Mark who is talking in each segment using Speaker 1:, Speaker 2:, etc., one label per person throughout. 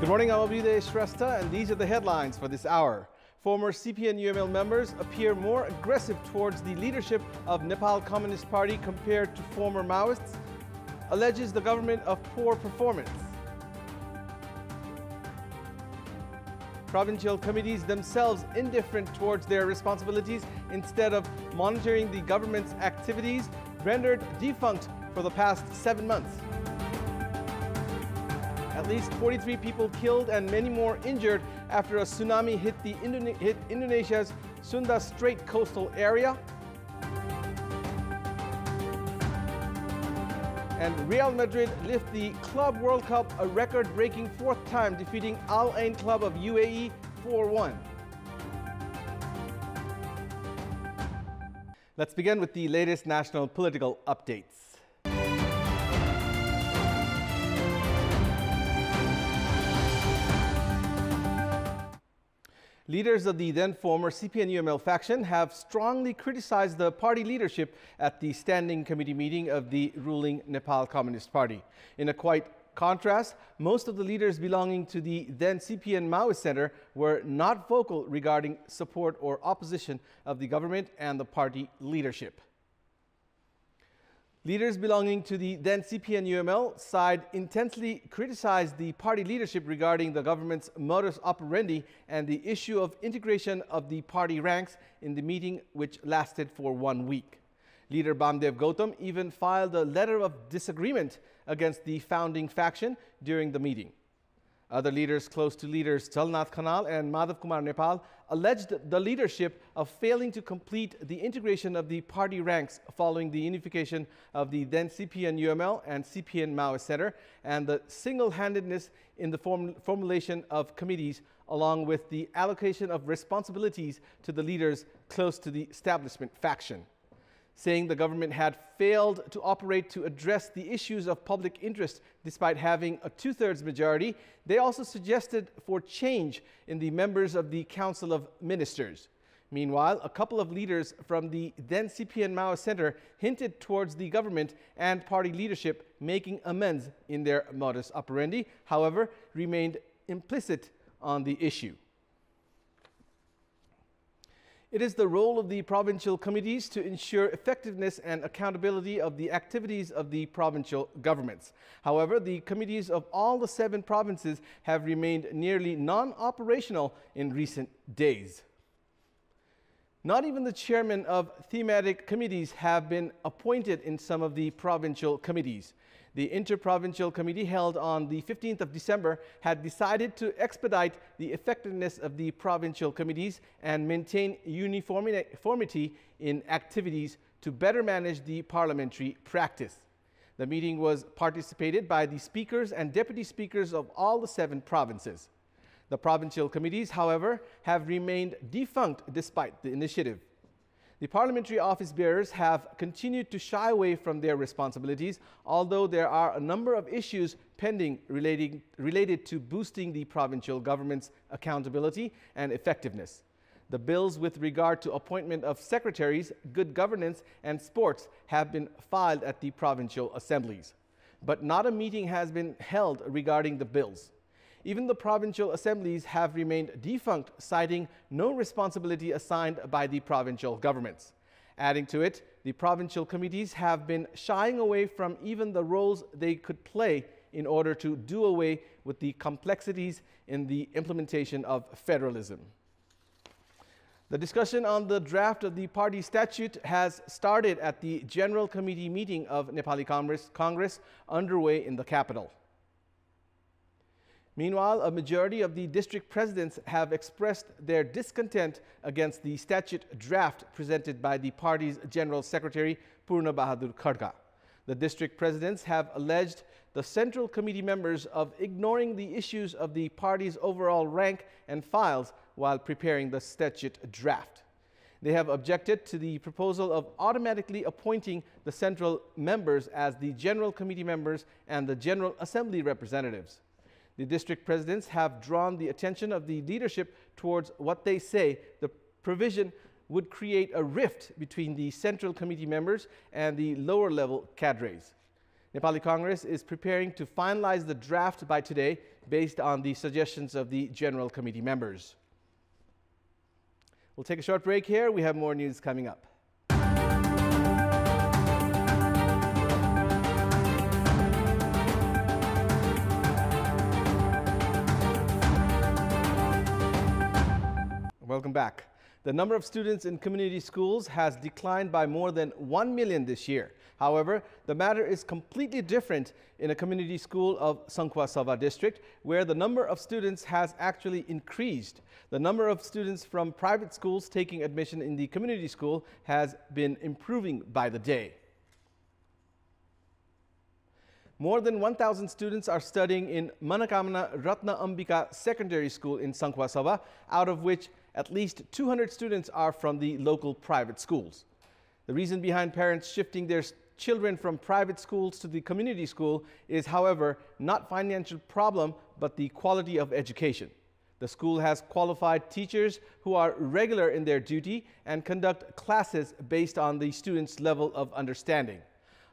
Speaker 1: Good morning, I'm Abhyuday Shrestha, and these are the headlines for this hour. Former CPN-UML members appear more aggressive towards the leadership of Nepal Communist Party compared to former Maoists, alleges the government of poor performance. Provincial committees themselves indifferent towards their responsibilities instead of monitoring the government's activities, rendered defunct for the past 7 months. At least 43 people killed and many more injured after a tsunami hit Indonesia's Sunda Strait coastal area. And Real Madrid lift the Club World Cup a record-breaking 4th time, defeating Al Ain Club of UAE 4-1. Let's begin with the latest national political updates. Leaders of the then-former CPN-UML faction have strongly criticized the party leadership at the standing committee meeting of the ruling Nepal Communist Party. In a quite contrast, most of the leaders belonging to the then CPN Maoist Center were not vocal regarding support or opposition of the government and the party leadership. Leaders belonging to the then CPN-UML side intensely criticized the party leadership regarding the government's modus operandi and the issue of integration of the party ranks in the meeting, which lasted for 1 week. Leader Bamdev Gautam even filed a letter of disagreement against the founding faction during the meeting. Other leaders close to leaders Chalnath Khanal and Madhav Kumar Nepal alleged the leadership of failing to complete the integration of the party ranks following the unification of the then CPN-UML and CPN Maoist Center, and the single-handedness in the formulation of committees, along with the allocation of responsibilities to the leaders close to the establishment faction. Saying the government had failed to operate to address the issues of public interest despite having a 2/3 majority, they also suggested for change in the members of the Council of Ministers. Meanwhile, a couple of leaders from the then CPN Maoist Center hinted towards the government and party leadership making amends in their modus operandi, however, remained implicit on the issue. It is the role of the provincial committees to ensure effectiveness and accountability of the activities of the provincial governments. However, the committees of all the 7 provinces have remained nearly non-operational in recent days. Not even the chairmen of thematic committees have been appointed in some of the provincial committees. The Interprovincial Committee, held on the 15th of December, had decided to expedite the effectiveness of the provincial committees and maintain uniformity in activities to better manage the parliamentary practice. The meeting was participated by the speakers and deputy speakers of all the 7 provinces. The provincial committees, however, have remained defunct despite the initiative. The parliamentary office bearers have continued to shy away from their responsibilities, although there are a number of issues pending related to boosting the provincial government's accountability and effectiveness. The bills with regard to appointment of secretaries, good governance, and sports have been filed at the provincial assemblies, but not a meeting has been held regarding the bills. Even the provincial assemblies have remained defunct, citing no responsibility assigned by the provincial governments. Adding to it, the provincial committees have been shying away from even the roles they could play in order to do away with the complexities in the implementation of federalism. The discussion on the draft of the party statute has started at the General Committee meeting of Nepali Congress underway in the capital. Meanwhile, a majority of the district presidents have expressed their discontent against the statute draft presented by the party's General Secretary Purna Bahadur Khadka. The district presidents have alleged the Central Committee members of ignoring the issues of the party's overall rank and files while preparing the statute draft. They have objected to the proposal of automatically appointing the central members as the General Committee members and the General Assembly representatives. The district presidents have drawn the attention of the leadership towards what they say the provision would create a rift between the Central Committee members and the lower level cadres. Nepali Congress is preparing to finalize the draft by today based on the suggestions of the General Committee members. We'll take a short break here. We have more news coming up. Welcome back. The number of students in community schools has declined by more than 1 million this year. However, the matter is completely different in a community school of Sankhua Sabha district, where the number of students has actually increased. The number of students from private schools taking admission in the community school has been improving by the day. More than 1,000 students are studying in Manakamana Ratna Ambika Secondary School in Sankhua Sabha, out of which at least 200 students are from the local private schools. The reason behind parents shifting their children from private schools to the community school is, however, not financial problem, but the quality of education. The school has qualified teachers who are regular in their duty and conduct classes based on the students' level of understanding.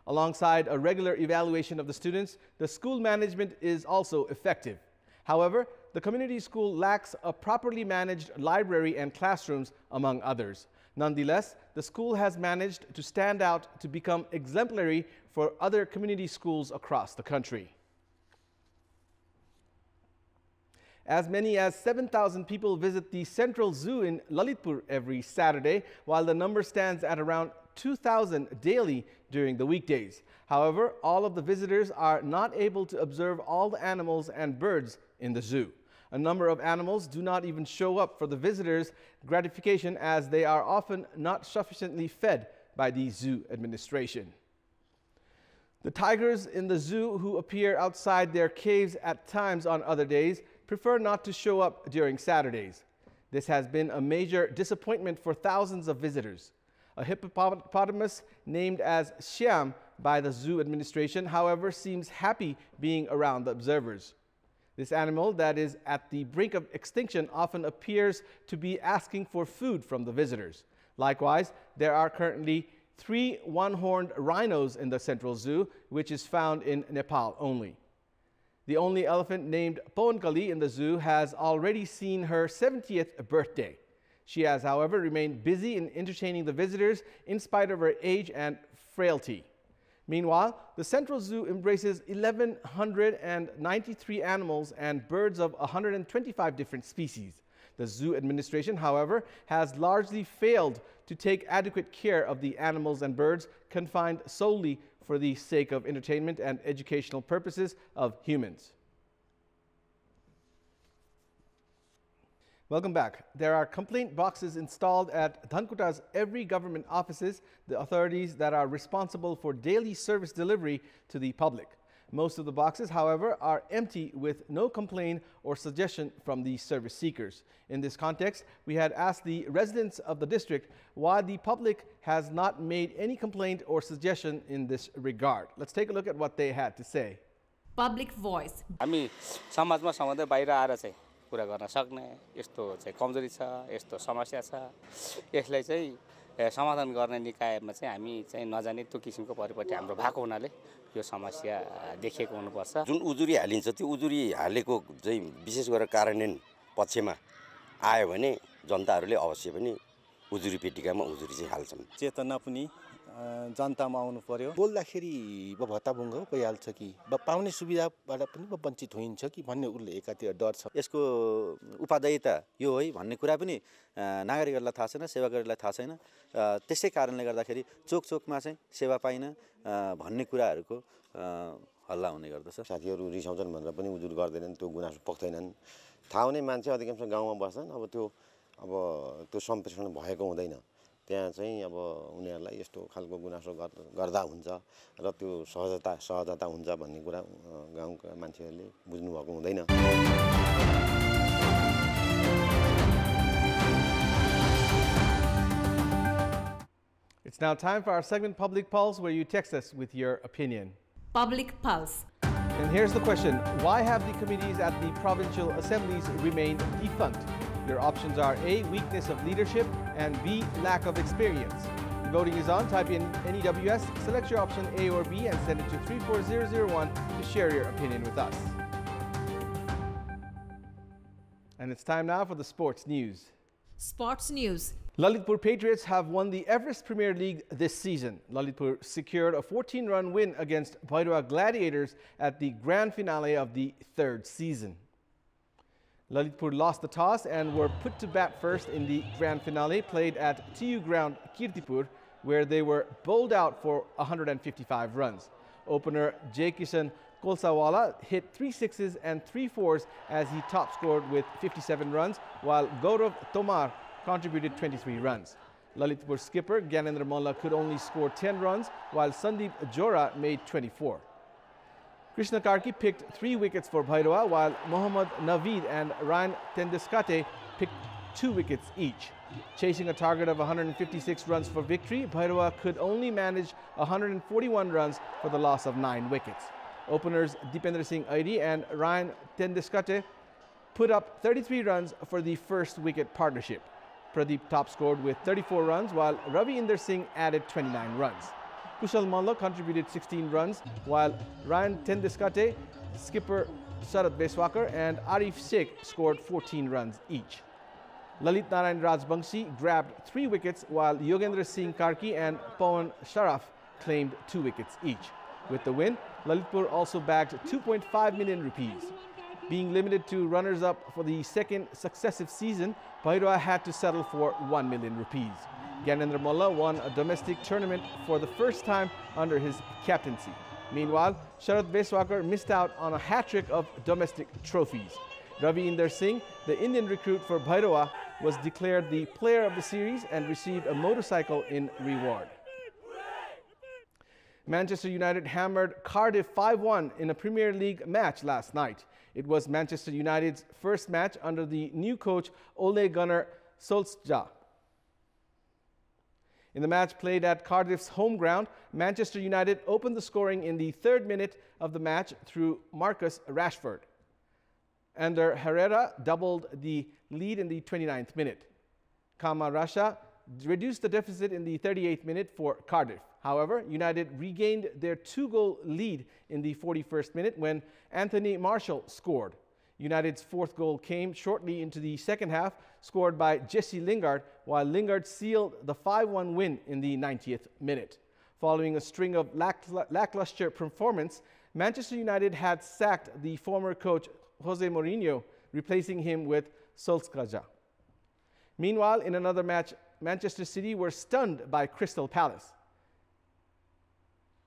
Speaker 1: Alongside a regular evaluation of the students, the school management is also effective. However, the community school lacks a properly managed library and classrooms, among others. Nonetheless, the school has managed to stand out to become exemplary for other community schools across the country. As many as 7,000 people visit the Central Zoo in Lalitpur every Saturday, while the number stands at around 2,000 daily during the weekdays. However, all of the visitors are not able to observe all the animals and birds in the zoo. A number of animals do not even show up for the visitors' gratification, as they are often not sufficiently fed by the zoo administration. The tigers in the zoo, who appear outside their caves at times on other days, prefer not to show up during Saturdays. This has been a major disappointment for thousands of visitors. A hippopotamus named as Shyam by the zoo administration, however, seems happy being around the observers. This animal that is at the brink of extinction often appears to be asking for food from the visitors. Likewise, there are currently 3 one-horned rhinos in the Central Zoo, which is found in Nepal only. The only elephant named Ponkali in the zoo has already seen her 70th birthday. She has, however, remained busy in entertaining the visitors in spite of her age and frailty. Meanwhile, the Central Zoo embraces 1,193 animals and birds of 125 different species. The zoo administration, however, has largely failed to take adequate care of the animals and birds confined solely for the sake of entertainment and educational purposes of humans. Welcome back. There are complaint boxes installed at Dhankuta's every government offices, the authorities that are responsible for daily service delivery to the public. Most of the boxes, however, are empty with no complaint or suggestion from the service seekers. In this context, we had asked the residents of the district why the public has not made any complaint or suggestion in this regard. Let's take a look at what they had to say.
Speaker 2: Public voice.
Speaker 3: कुरा गर्न सक्ने यस्तो चाहिँ कमजोरी छ यस्तो समस्या छ यसलाई चाहिँ समाधान गर्ने निकायमा चाहिँ हामी चाहिँ नजाने त्यो किसिमको परिपटी हाम्रो भएको हुनाले यो समस्या देखिएको हुनुपर्छ
Speaker 4: जुन उजुरी हालिन्छ त्यो उजुरी हालेको चाहिँ विशेष गरेर कार्यान्वयन पक्षमा आयो भने जनताहरूले अवश्य पनि उजुरी पेटिकामा उजुरी चाहिँ हाल्छन्
Speaker 5: चेतना पनि जनतामा आउनु पर्यो बोल्दाखेरि भत्ताभुङ्ग भइहाल्छ कि पाउने सुविधाबाट पनि वञ्चित होइन्छ कि भन्ने उले एकातिर डर छ
Speaker 6: यसको उपादेयता यो है भन्ने कुरा पनि नागरिकहरूलाई थाहा छैन सेवाकर्मीलाई थाहा छैन त्यसै कारणले गर्दाखेरि चोकमा चाहिँ सेवा पाइन भन्ने कुराहरुको हल्ला हुने गर्दछ
Speaker 4: साथीहरु रिसाउँछन् भनेर पनि उजुर गर्दैनन् त्यो गुनासो पक्दैनन् थाहा हुने मान्छे अधिकांश गाउँमा बस्छन् अब त्यो सम्प्रेषण भएको हुँदैन त्यहाँ चाहिँ अब उनीहरुलाई यस्तो खालको गुनासो गर्दा हुन्छ र त्यो सहजता हुन्छ भन्ने कुरा गाउँका मान्छेहरुले बुझ्नु भएको हुँदैन
Speaker 1: It's now time for our segment Public Pulse, where you text us with your opinion.
Speaker 2: Public Pulse.
Speaker 1: And here's the question: why have the committees at the provincial assemblies remained defunct? Your options are A, weakness of leadership, and B, lack of experience. Voting is on. Type in NEWS, select your option A or B, and send it to 34001 to share your opinion with us. And it's time now for the sports news.
Speaker 2: Sports news.
Speaker 1: Lalitpur Patriots have won the Everest Premier League this season. Lalitpur secured a 14-run win against Bhairua Gladiators at the grand finale of the third season. Lalitpur lost the toss and were put to bat first in the grand finale played at TU Ground Kantipur, where they were bowled out for 155 runs. Opener Jai Kishan Kolsawala hit 3 sixes and 3 fours as he top scored with 57 runs, while Gaurav Tomar contributed 23 runs. Lalitpur skipper Gyanendra Malla could only score 10 runs, while Sandeep Jora made 24. Krishna Karki picked 3 wickets for Bhairua, while Mohammad Naveed and Ryan Tendeskate picked 2 wickets each. Chasing a target of 156 runs for victory, Bhairua could only manage 141 runs for the loss of 9 wickets. Openers Dipendra Singh Airi and Ryan Tendeskate put up 33 runs for the first wicket partnership. Pradeep top scored with 34 runs, while Ravi Inder Singh added 29 runs. Kushal Malla contributed 16 runs, while Ryan Tendeskate, skipper Sharad Beswakar and Arif Sheikh scored 14 runs each. Lalit Narayan Rajbangshi grabbed 3 wickets, while Yogendra Singh Karki and Pawan Sharaf claimed 2 wickets each. With the win, Lalitpur also bagged 2.5 million rupees. Being limited to runners-up for the second successive season, Bhairua had to settle for 1 million rupees. Gyanendra Malla won a domestic tournament for the first time under his captaincy. Meanwhile, Sharad Beswakar missed out on a hat-trick of domestic trophies. Ravi Inder Singh, the Indian recruit for Bhairua, was declared the player of the series and received a motorcycle in reward. Manchester United hammered Cardiff 5-1 in a Premier League match last night. It was Manchester United's first match under the new coach Ole Gunnar Solskjaer. In the match played at Cardiff's home ground, Manchester United opened the scoring in the 3rd minute of the match through Marcus Rashford. Ander Herrera doubled the lead in the 29th minute. Kama Rasha reduced the deficit in the 38th minute for Cardiff. However, United regained their 2-goal lead in the 41st minute when Anthony Marshall scored. United's 4th goal came shortly into the second half, scored by Jesse Lingard, while Lingard sealed the 5-1 win in the 90th minute. Following a string of lackluster performance, Manchester United had sacked the former coach Jose Mourinho, replacing him with Solskjaer. Meanwhile, in another match, Manchester City were stunned by Crystal Palace.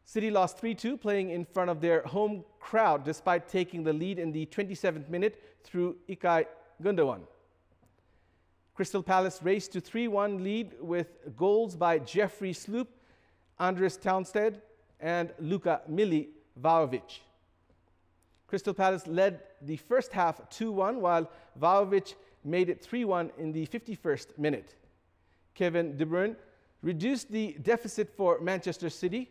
Speaker 1: City lost 3-2, playing in front of their home crowd despite taking the lead in the 27th minute through Ilkay Gundogan. Crystal Palace raced to 3-1 lead with goals by Jeffrey Sloop, Andres Townsend and Luka Milivojevic. Crystal Palace led the first half 2-1, while Vlahovic made it 3-1 in the 51st minute. Kevin De Bruyne reduced the deficit for Manchester City.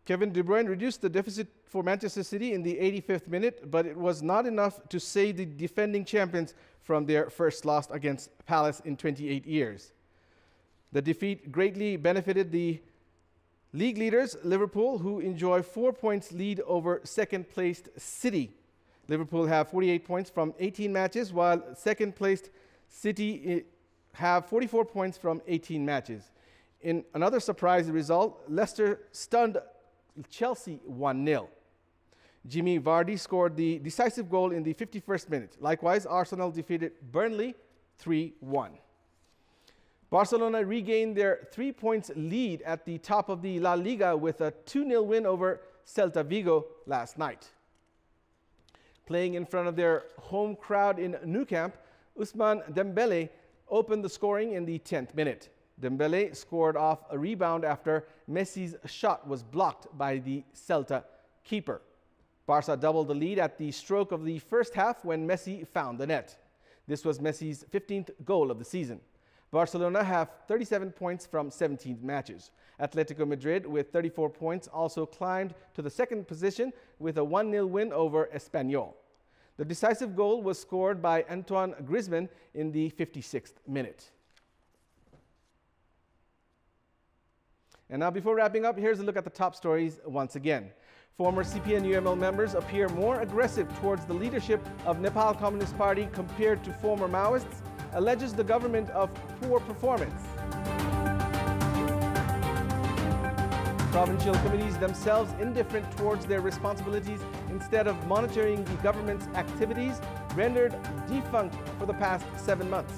Speaker 1: Kevin De Bruyne reduced the deficit for Manchester City in the 85th minute, but it was not enough to save the defending champions from their first loss against Palace in 28 years. The defeat greatly benefited the league leaders, Liverpool, who enjoy 4 points lead over second-placed City. Liverpool have 48 points from 18 matches, while second-placed City have 44 points from 18 matches. In another surprise result, Leicester stunned Chelsea 1-0. Jimmy Vardy scored the decisive goal in the 51st minute. Likewise, Arsenal defeated Burnley 3-1. Barcelona regained their 3 points lead at the top of the La Liga with a 2-0 win over Celta Vigo last night. Playing in front of their home crowd in Nou Camp, Ousmane Dembélé opened the scoring in the 10th minute. Dembélé scored off a rebound after Messi's shot was blocked by the Celta keeper. Barca doubled the lead at the stroke of the first half when Messi found the net. This was Messi's 15th goal of the season. Barcelona have 37 points from 17 matches. Atletico Madrid, with 34 points, also climbed to the second position with a 1-0 win over Espanyol. The decisive goal was scored by Antoine Griezmann in the 56th minute. And now, before wrapping up, here's a look at the top stories once again. Former CPN-UML members appear more aggressive towards the leadership of Nepal Communist Party compared to former Maoists, alleges the government of poor performance. Provincial committees themselves indifferent towards their responsibilities instead of monitoring the government's activities, rendered defunct for the past 7 months.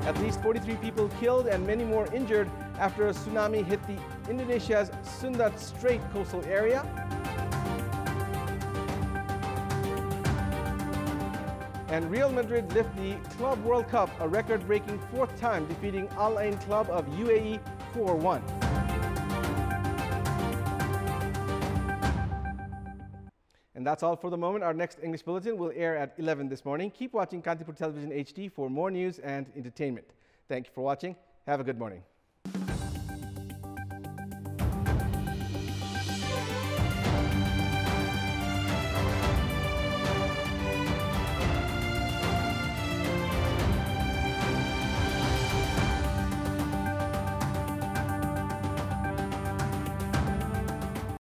Speaker 1: At least 43 people killed and many more injured after a tsunami hit Indonesia's Sunda Strait coastal area. And Real Madrid lift the Club World Cup, a record-breaking 4th time, defeating Al Ain Club of UAE 4-1. And that's all for the moment. Our next English bulletin will air at 11 this morning. Keep watching Kantipur Television HD for more news and entertainment. Thank you for watching. Have a good morning.